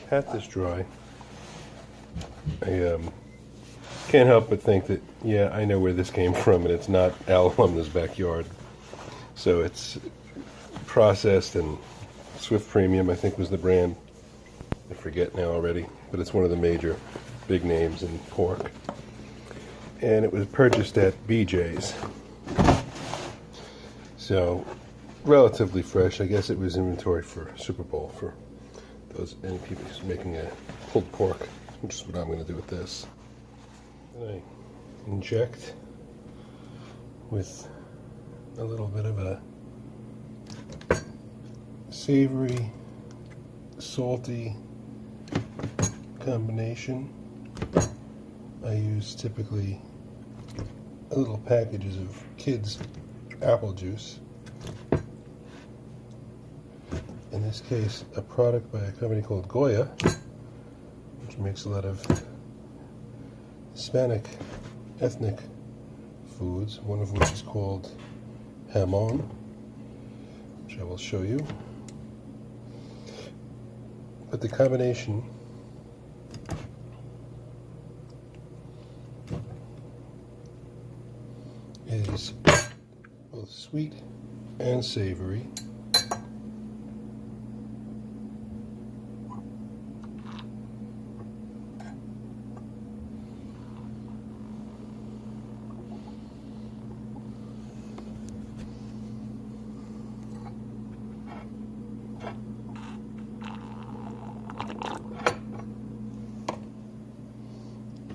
pat this dry, I can't help but think that, yeah, I know where this came from, and it's not Al Alumna's backyard. So it's processed, and Swift Premium, I think, was the brand. I forget now already, but it's one of the major big names in pork. And it was purchased at BJ's. So relatively fresh. I guess it was inventory for Super Bowl for any people who's making a pulled pork, which is what I'm going to do with this. Then I inject with a little bit of a savory, salty combination. I use typically little packages of kids' apple juice. In this case, a product by a company called Goya, which makes a lot of Hispanic ethnic foods, one of which is called jamon, which I will show you. But the combination is both sweet and savory.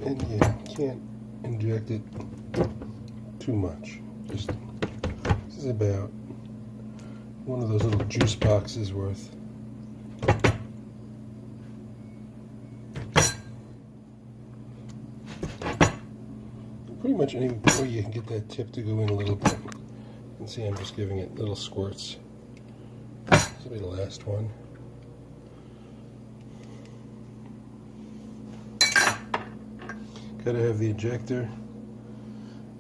And you can't inject it too much. This is about one of those little juice boxes worth. Pretty much any way you can get that tip to go in a little bit. You can see I'm just giving it little squirts. This will be the last one. Gotta have the injector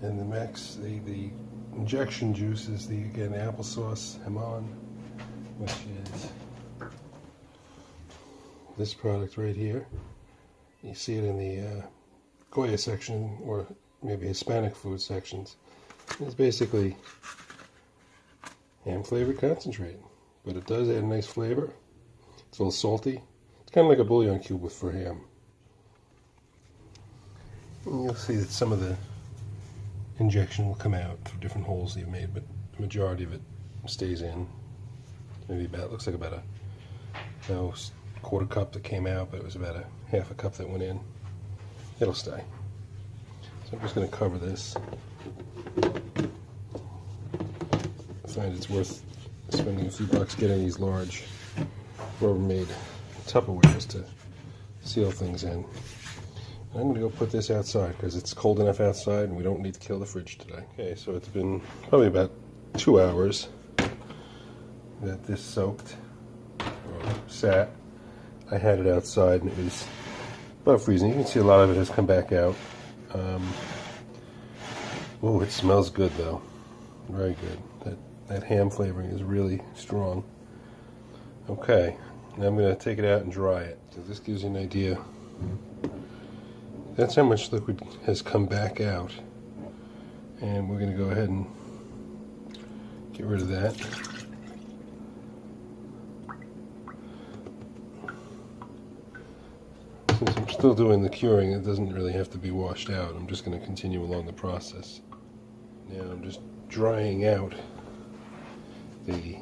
and the injection juice is again applesauce jamon, which is this product right here. You see it in the Goya section, or maybe Hispanic food sections. It's basically ham flavored concentrate, but it does add a nice flavor. It's a little salty. It's kind of like a bouillon cube for ham. And you'll see that some of the injection will come out through different holes that you've made, but the majority of it stays in. Maybe looks like about a quarter cup that came out, but it was about a half a cup that went in. It'll stay. So I'm just going to cover this. I find it's worth spending a few bucks getting these large Rubbermaid Tupperwares to seal things in. I'm going to go put this outside because it's cold enough outside and we don't need to kill the fridge today. Okay, so it's been probably about 2 hours that this soaked or sat. I had it outside and it was about freezing. You can see a lot of it has come back out. Oh, it smells good though. Very good. That ham flavoring is really strong. Okay, now I'm going to take it out and dry it. So this gives you an idea. That's how much liquid has come back out, and we're going to go ahead and get rid of that. Since I'm still doing the curing, it doesn't really have to be washed out. I'm just going to continue along the process. Now I'm just drying out the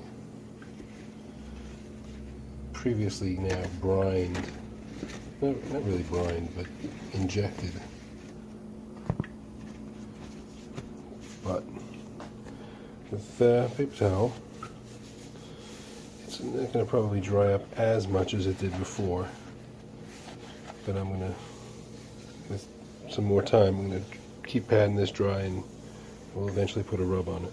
previously now brined, not really brined, but injected butt with paper towel. It's not going to probably dry up as much as it did before, but I'm going to, with some more time, I'm going to keep patting this dry and we'll eventually put a rub on it.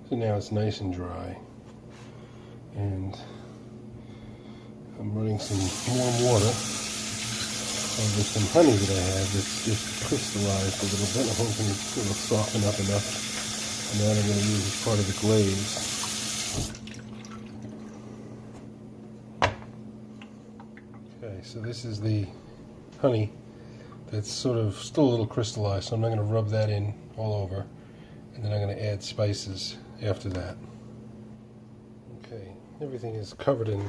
So now it's nice and dry, and I'm running some warm water over some honey that I have that's just crystallized a little bit. I'm hoping it'll soften up enough, and that I'm going to use as part of the glaze. Okay, so this is the honey that's sort of still a little crystallized, so I'm not going to rub that in all over, and then I'm going to add spices after that. Okay, everything is covered in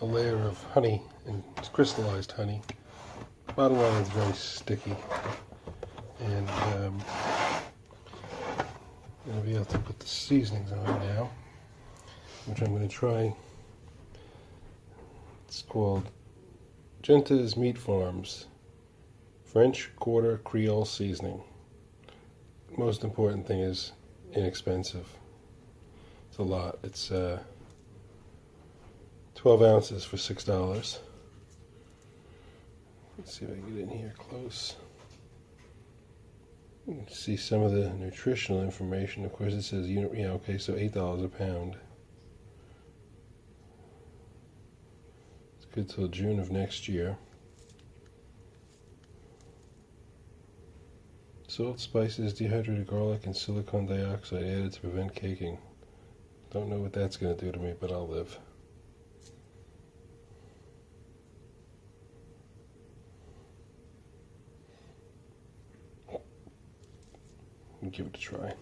a layer of honey, and it's crystallized honey. Bottom line, it's very sticky, and I'm going to be able to put the seasonings on now, which I'm going to try. It's called Genta's Meat Farms French Quarter Creole Seasoning. Most important thing is inexpensive. It's a lot. It's 12 ounces for $6. Let's see if I can get in here close. You can see some of the nutritional information. Of course, it says, okay, so $8 a pound. It's good till June of next year. Salt, spices, dehydrated garlic, and silicon dioxide added to prevent caking. Don't know what that's going to do to me, but I'll live. Give it a try.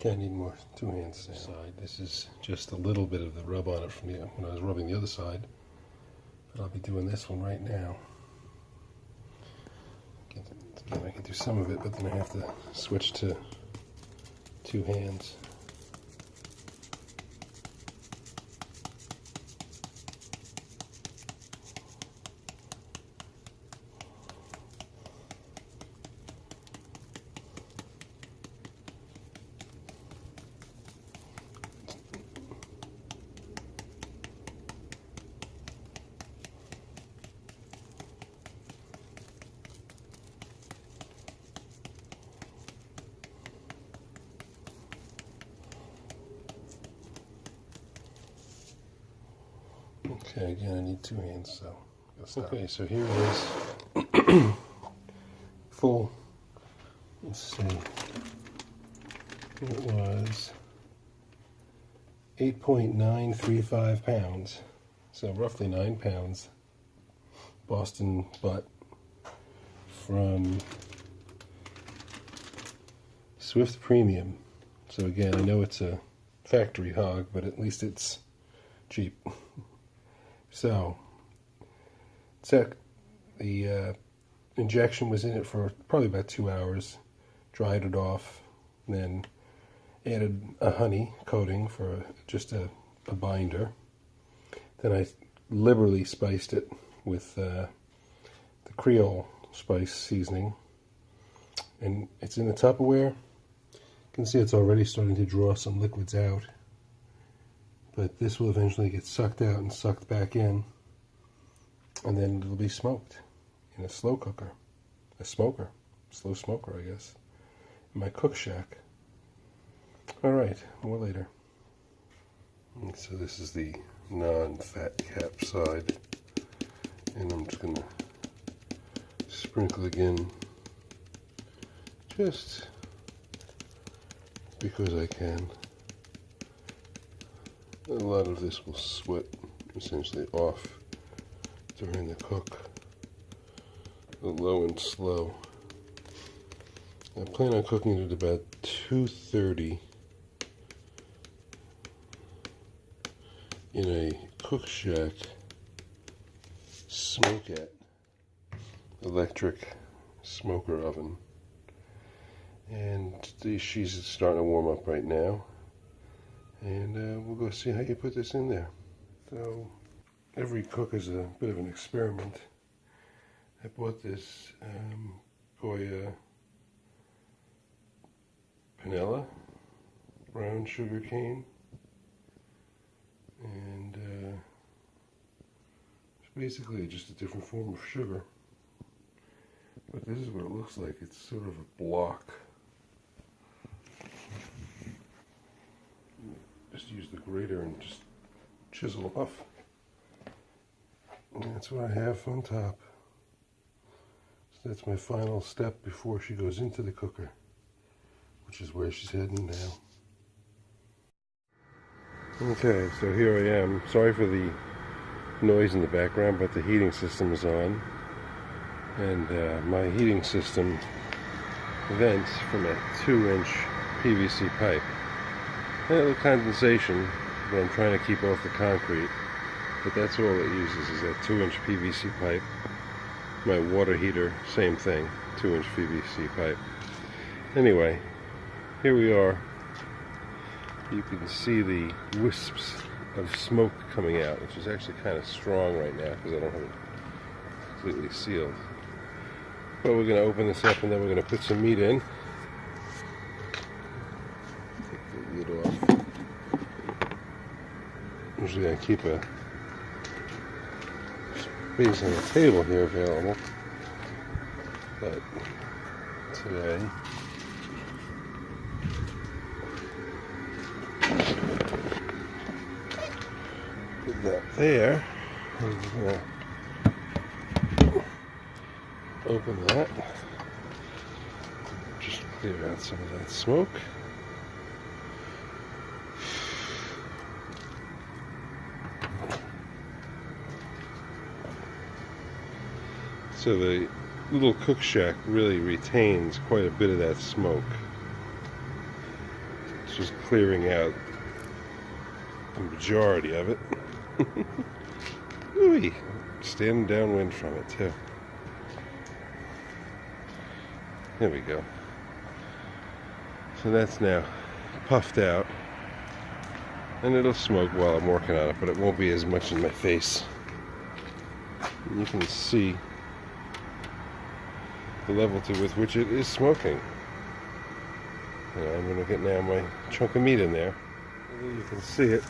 Okay, I need more. 2 hands this side. This is just a little bit of the rub on it from when I was rubbing the other side. But I'll be doing this one right now. Again, I can do some of it, but then I have to switch to 2 hands. Okay, again, I need 2 hands, so. Okay, so here it is. Full. Let's see. It was 8.935 pounds. So roughly 9 pounds. Boston butt from Swift Premium. So again, I know it's a factory hog, but at least it's cheap. So, the injection was in it for probably about 2 hours, dried it off, then added a honey coating for just a binder. Then I liberally spiced it with the Creole spice seasoning, and it's in the Tupperware. You can see it's already starting to draw some liquids out. But this will eventually get sucked out and sucked back in, and then it'll be smoked in a slow cooker, slow smoker, I guess, in my Cookshack. All right, more later. And so this is the non-fat cap side, and I'm just gonna sprinkle again, just because I can. A lot of this will sweat essentially off during the cook, low and slow. I plan on cooking it at about 230 in a Cookshack Smokette electric smoker oven And she's starting to warm up right now. And we'll go see how you put this in there. So every cook is a bit of an experiment. I bought this Goya vanilla, brown sugar cane, and it's basically just a different form of sugar. But this is what it looks like. It's sort of a block. Just use the grater and just chisel off. And that's what I have on top. So that's my final step before she goes into the cooker, which is where she's heading now. Okay, so here I am. Sorry for the noise in the background, but the heating system is on. And my heating system vents from a 2-inch PVC pipe. A little condensation, but I'm trying to keep off the concrete. But that's all it uses, is that 2-inch PVC pipe. My water heater, same thing, 2-inch PVC pipe. Anyway, here we are. You can see the wisps of smoke coming out, which is actually kind of strong right now because I don't have it completely sealed. But we're going to open this up and then we're going to put some meat in. Take the lid off. Usually I keep a space on the table here available, but today put that there. I'm gonna open that, just clear out some of that smoke. So the little Cookshack really retains quite a bit of that smoke. It's just clearing out the majority of it. Ooh, standing downwind from it too. There we go. So that's now puffed out. And it'll smoke while I'm working on it, but it won't be as much in my face. And you can see the level with which it is smoking. I'm going to get now my chunk of meat in there. You can see it.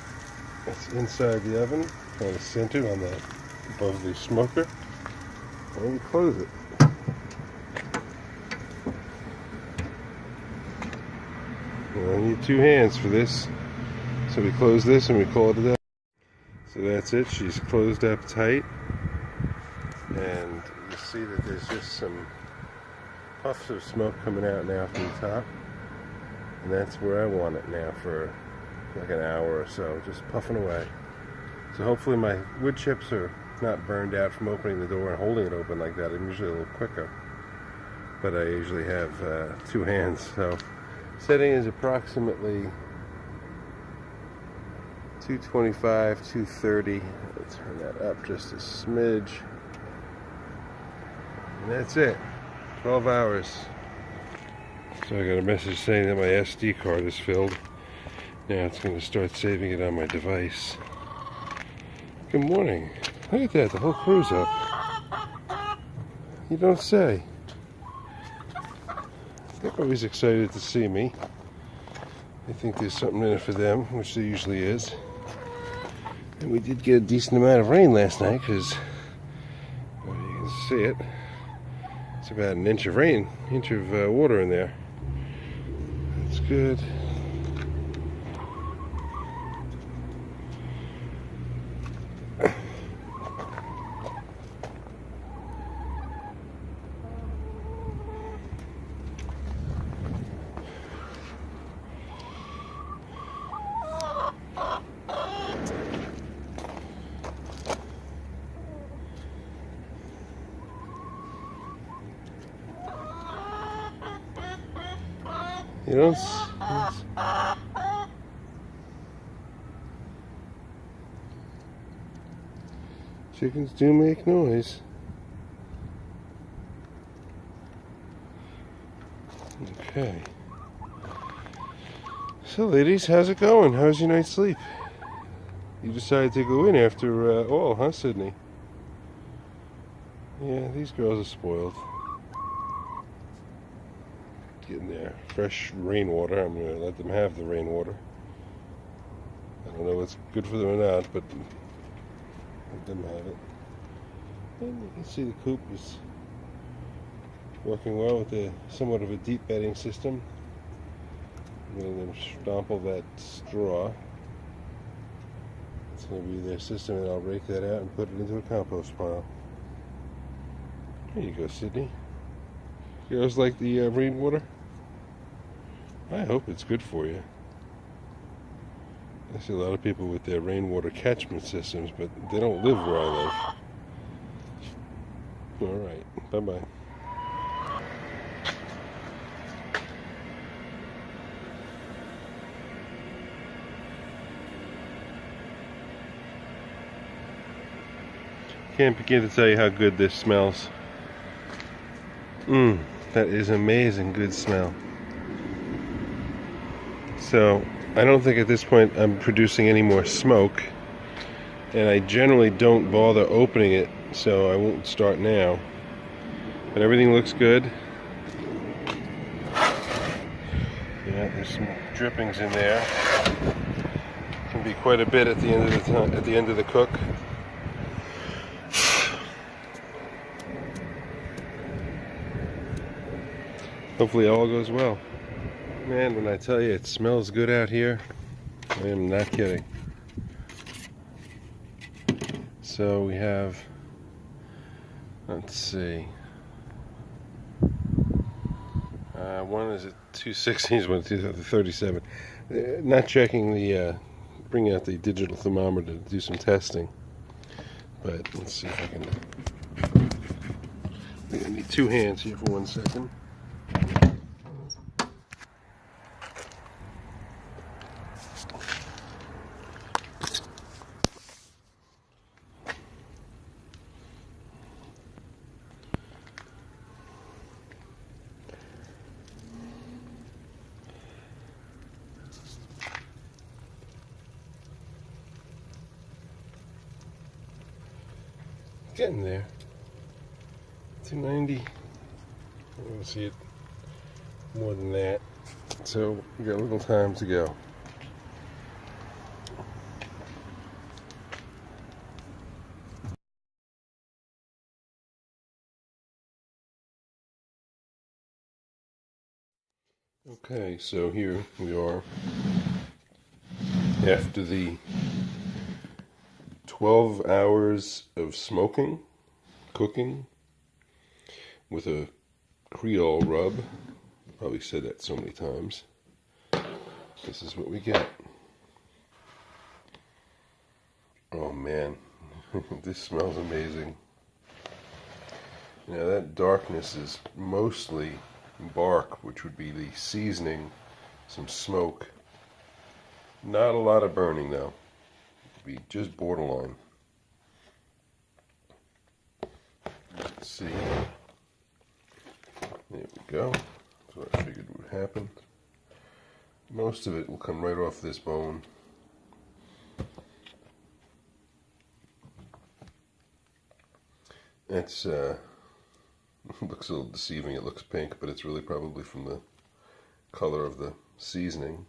It's inside the oven, kind of centered on that above the smoker. And we close it. Well, I need 2 hands for this. So we close this and we call it a day. So that's it. She's closed up tight. And you see that there's just some puffs of smoke coming out now from the top, and that's where I want it now for like an hour or so, just puffing away. So hopefully my wood chips are not burned out from opening the door and holding it open like that. I'm usually a little quicker, but I usually have 2 hands. So setting is approximately 225, 230. Let's turn that up just a smidge, and that's it. 12 hours. So I got a message saying that my SD card is filled. Now it's going to start saving it on my device. Good morning. Look at that, the whole crew's up. You don't say. They're always excited to see me. I think there's something in it for them, which there usually is. And we did get a decent amount of rain last night because, well, you can see it. It's about an inch of rain, inch of water in there. That's good. You don't chickens do make noise. Okay. Okay. So, ladies, how's it going? How's your night's sleep? You decided to go in after all, huh, Sydney? Yeah, these girls are spoiled. Getting their fresh rainwater. I'm going to let them have the rainwater. I don't know what's good for them or not, but let them have it. And you can see the coop is working well with somewhat of a deep bedding system. I'm letting them stomp all that straw. It's going to be their system, and I'll rake that out and put it into a compost pile. There you go, Sydney. Girls like the rainwater? I hope it's good for you. I see a lot of people with their rainwater catchment systems, but they don't live where I live. Alright, bye-bye. Can't begin to tell you how good this smells. That is amazing good smell. So, I don't think at this point I'm producing any more smoke, and I generally don't bother opening it, so I won't start now. But everything looks good. Yeah, there's some drippings in there. Can be quite a bit at the end of the time, at the end of the cook. Hopefully all goes well. Man, when I tell you it smells good out here, I am not kidding. So we have, let's see, one is at 216s, one is at 37. Not checking the, bring out the digital thermometer to do some testing. But let's see if I can, I think I need two hands here for 1 second. Getting there. 290. I'm going to see it more than that. So we got a little time to go. Okay, so here we are after the 12 hours of smoking, cooking, with a Creole rub. Probably said that so many times. This is what we get. Oh man, this smells amazing. Now that darkness is mostly bark, which would be the seasoning, some smoke. Not a lot of burning though. Be just borderline. Let's see. There we go. That's what I figured would happen. Most of it will come right off this bone. It's looks a little deceiving. It looks pink, but it's really probably from the color of the seasoning.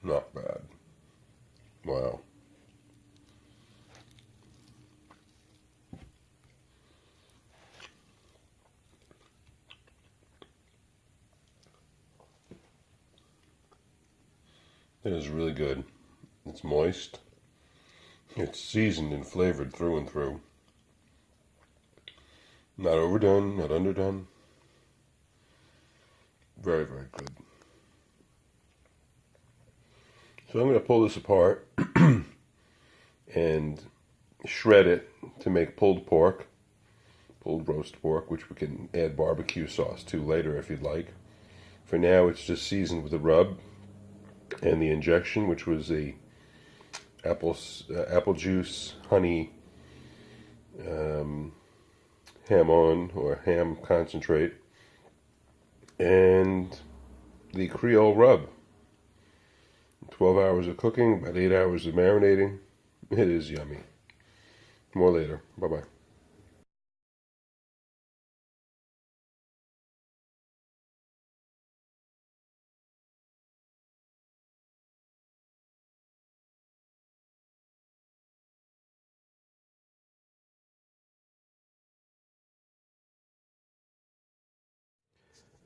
Not bad. Wow. It is really good. It's moist. It's seasoned and flavored through and through. Not overdone, not underdone. Very, very good. So I'm going to pull this apart and shred it to make pulled pork, pulled roast pork, which we can add barbecue sauce to later if you'd like. For now, it's just seasoned with a rub and the injection, which was a apple juice, honey, ham on or ham concentrate, and the Creole rub. 12 hours of cooking, about 8 hours of marinating. It is yummy. More later. Bye-bye.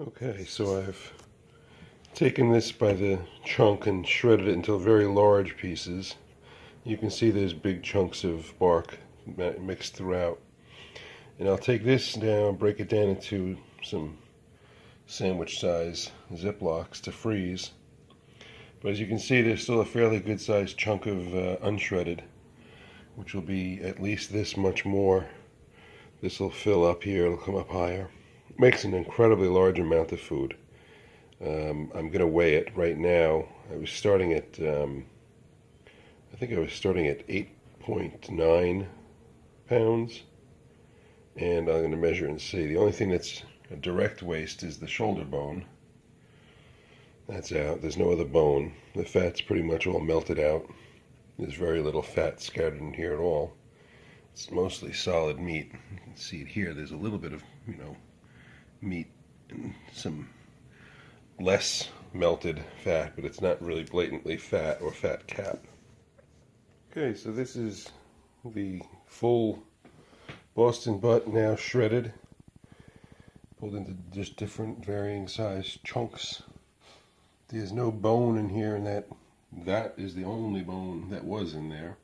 Okay, so I've taken this by the chunk and shredded it into very large pieces. You can see there's big chunks of bark mixed throughout. And I'll take this down, break it down into some sandwich size Ziplocs to freeze. But as you can see, there's still a fairly good sized chunk of unshredded, which will be at least this much more. This will fill up here, it'll come up higher. Makes an incredibly large amount of food. I'm going to weigh it right now. I was starting at, I think I was starting at 8.9 pounds. And I'm going to measure and see. The only thing that's a direct waste is the shoulder bone. That's out. There's no other bone. The fat's pretty much all melted out. There's very little fat scattered in here at all. It's mostly solid meat. You can see it here. There's a little bit of, meat and some less melted fat, but it's not really blatantly fat or fat cap. Okay, so this is the full Boston butt, now shredded, pulled into just different varying size chunks. There's no bone in here, and that is the only bone that was in there.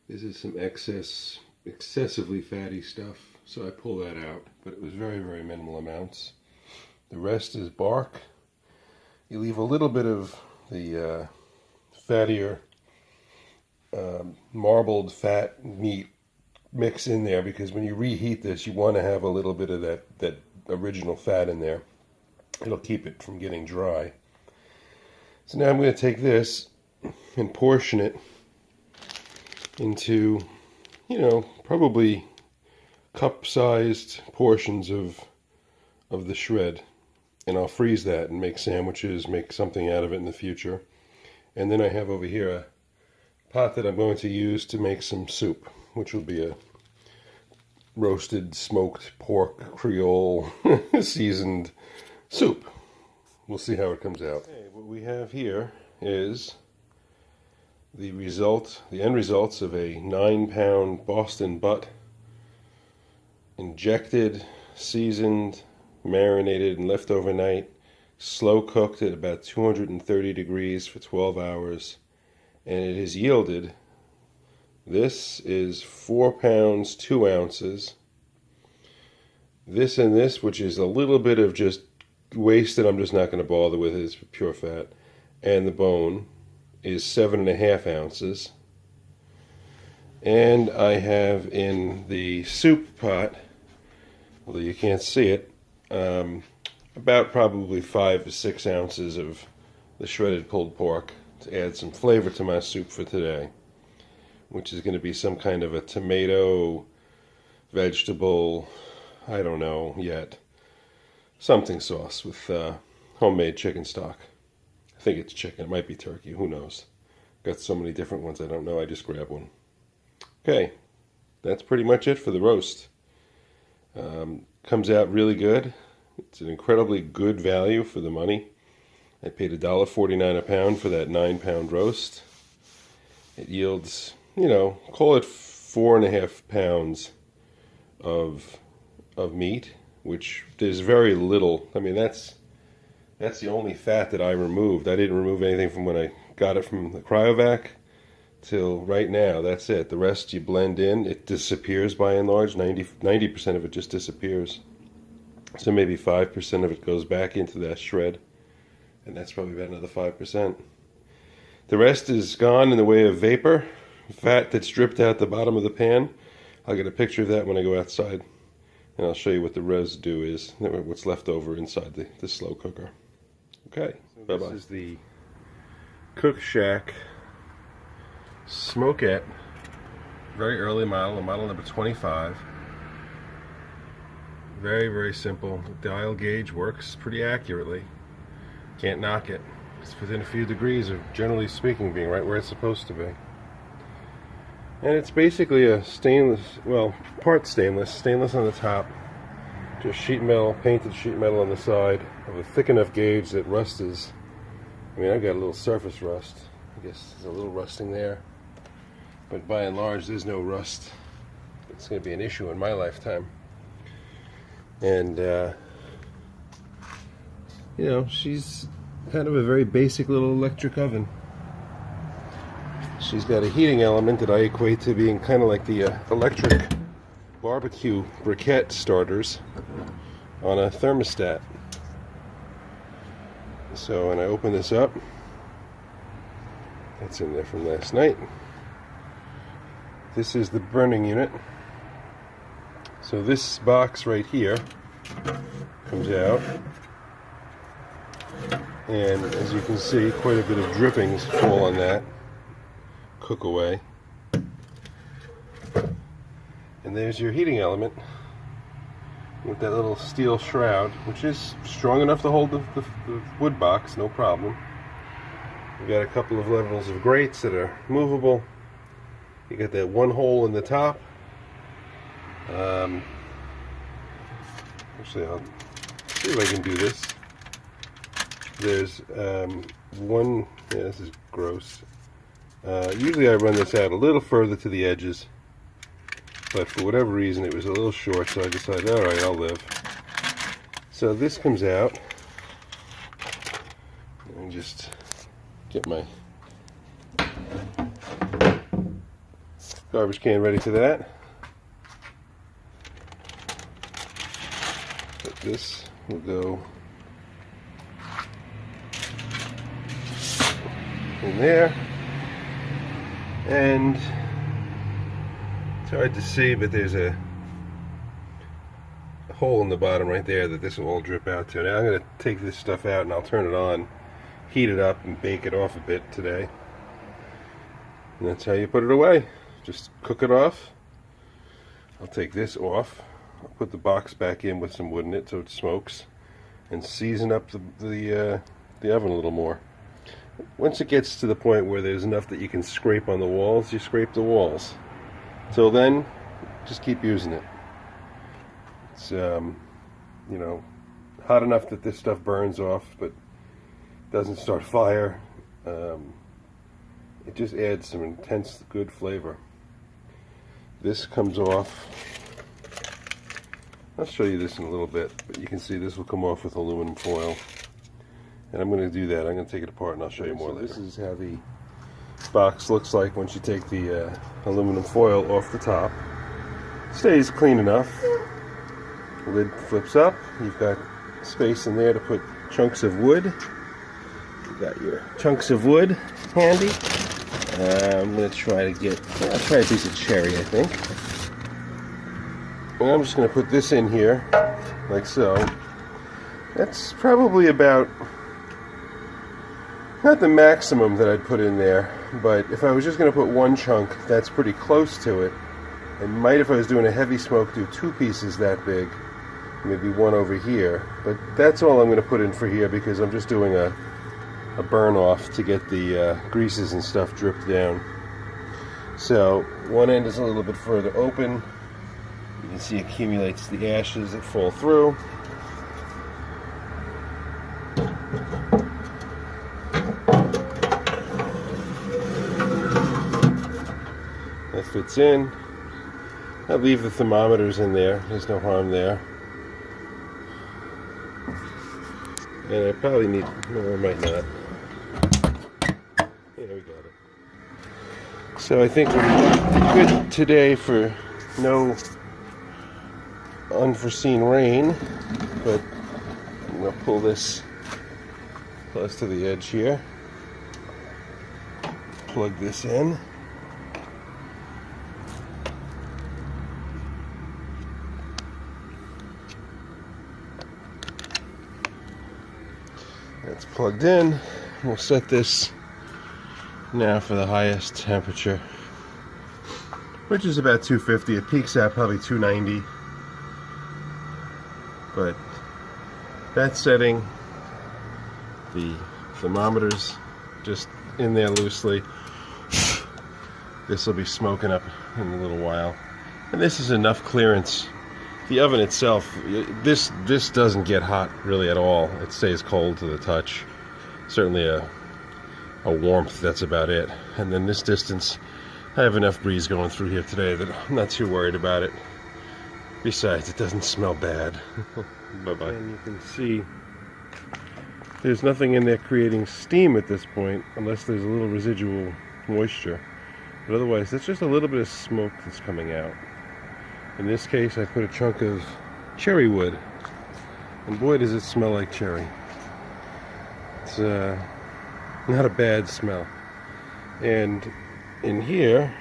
This is some excessively fatty stuff, so I pull that out, but it was very, very minimal amounts. The rest is bark. You leave a little bit of the fattier, marbled fat meat mix in there, because when you reheat this, you want to have a little bit of that original fat in there. It'll keep it from getting dry. So now I'm going to take this and portion it into, probably cup-sized portions of the shred. And I'll freeze that and make sandwiches, make something out of it in the future. And then I have over here a pot that I'm going to use to make some soup, which will be a roasted, smoked pork, Creole, seasoned soup. We'll see how it comes out. Okay, what we have here is the end results of a 9-pound Boston butt, injected, seasoned, marinated, and left overnight, slow cooked at about 230 degrees for 12 hours, and it has yielded, this is 4 pounds 2 ounces. This and this, which is a little bit of just waste that I'm just not going to bother with, it's pure fat, and the bone is 7.5 ounces. And I have in the soup pot, although you can't see it, about probably 5 to 6 ounces of the shredded pulled pork to add some flavor to my soup for today, which is going to be some kind of a tomato, vegetable, I don't know yet, something sauce with homemade chicken stock. I think it's chicken. It might be turkey. Who knows? Got so many different ones I don't know. I just grab one. Okay, that's pretty much it for the roast. Comes out really good. It's an incredibly good value for the money. I paid $1.49 a pound for that 9-pound roast. It yields, call it 4.5 pounds of meat, which there's very little. I mean, that's the only fat that I removed. I didn't remove anything from when I got it from the cryovac till right now. That's it. The rest you blend in. It disappears by and large. 90% of it just disappears. So maybe 5% of it goes back into that shred, and that's probably about another 5%. The rest is gone in the way of vapor, fat that's dripped out the bottom of the pan. I'll get a picture of that when I go outside, and I'll show you what the residue is, what's left over inside the slow cooker. Okay, so bye-bye. This is the Cookshack Smokette, very early model, a model number 25. Very, very simple. The dial gauge works pretty accurately. Can't knock it. It's within a few degrees of, generally speaking, being right where it's supposed to be. And it's basically a stainless, well, part stainless on the top, just sheet metal, painted sheet metal on the side of a thick enough gauge that rust is, I mean, I've got a little surface rust. I guess there's a little rusting there. But by and large, there's no rust. It's going to be an issue in my lifetime. And, you know, she's kind of a very basic little electric oven. She's got a heating element that I equate to being kind of like the electric barbecue briquette starters on a thermostat. So when I open this up, that's in there from last night. This is the burning unit. So this box right here comes out, and as you can see, quite a bit of drippings fall on that. Cook away. And there's your heating element with that little steel shroud, which is strong enough to hold the wood box, no problem. We've got a couple of levels of grates that are movable. You got that one hole in the top. Actually, I'll see if I can do this. There's one, yeah, this is gross. Usually I run this out a little further to the edges, but for whatever reason it was a little short, so I decided, alright, I'll live. So this comes out. Let me just get my garbage can ready for that. But this will go in there. And it's hard to see, but there's a hole in the bottom right there that this will all drip out to. Now I'm going to take this stuff out and I'll turn it on, heat it up, and bake it off a bit today. And that's how you put it away. Just cook it off. I'll take this off. I'll put the box back in with some wood in it so it smokes, and season up the oven a little more. Once it gets to the point where there's enough that you can scrape on the walls, you scrape the walls. Till then, just keep using it. It's you know, hot enough that this stuff burns off, but doesn't start fire. It just adds some intense, good flavor. This comes off. I'll show you this in a little bit, but you can see this will come off with aluminum foil. And I'm going to do that. I'm going to take it apart and I'll show you more later. This is how the box looks like once you take the aluminum foil off the top. Stays clean enough. The lid flips up. You've got space in there to put chunks of wood. You've got your chunks of wood handy. I'm going to try to get, I'll try a piece of cherry, I think. And I'm just going to put this in here, like so. That's probably about, not the maximum that I'd put in there, but if I was just going to put one chunk, that's pretty close to it. And might, if I was doing a heavy smoke, do two pieces that big, maybe one over here. But that's all I'm going to put in for here because I'm just doing a burn off to get the greases and stuff dripped down. So one end is a little bit further open. You can see it accumulates the ashes that fall through. That fits in. I'll leave the thermometers in there. There's no harm there. And I probably need, no, I might not. Yeah, we got it. So I think we're good today for no unforeseen rain, but I'm going to pull this close to the edge here. Plug this in. That's plugged in. We'll set this Now for the highest temperature, which is about 250. It peaks at probably 290. But that setting, the thermometer's just in there loosely. This will be smoking up in a little while. And this is enough clearance. The oven itself, this doesn't get hot really at all. It stays cold to the touch. Certainly a warmth, that's about it. And then this distance, I have enough breeze going through here today that I'm not too worried about it. Besides, it doesn't smell bad. Bye-bye. And you can see there's nothing in there creating steam at this point, unless there's a little residual moisture. But otherwise, it's just a little bit of smoke that's coming out. In this case, I put a chunk of cherry wood. And boy, does it smell like cherry. It's not a bad smell. And in here,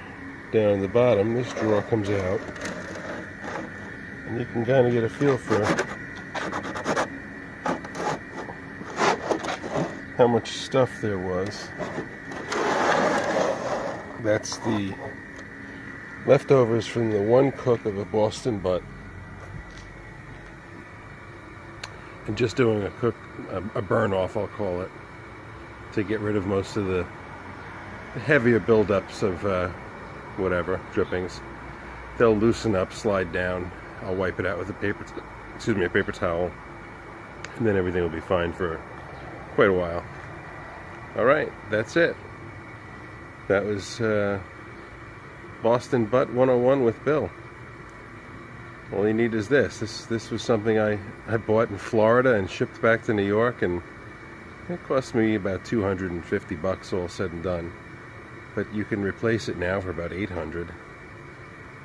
down the bottom, this drawer comes out. And you can kind of get a feel for how much stuff there was. That's the leftovers from the one cook of a Boston butt. And just doing a burn off, I'll call it, to get rid of most of the heavier buildups of whatever, drippings. They'll loosen up, slide down. I'll wipe it out with a paper towel, and then everything will be fine for quite a while. Alright, that's it. That was Boston Butt 101 with Bill. All you need is this. This was something I bought in Florida and shipped back to New York, and it cost me about $250 all said and done. But you can replace it now for about $800,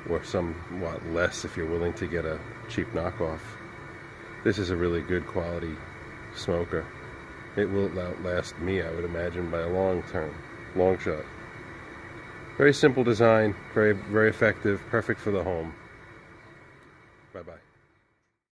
or somewhat less if you're willing to get a cheap knockoff. This is a really good quality smoker. It will outlast me, I would imagine, by a long shot. Very simple design, very, very effective, perfect for the home. Bye-bye.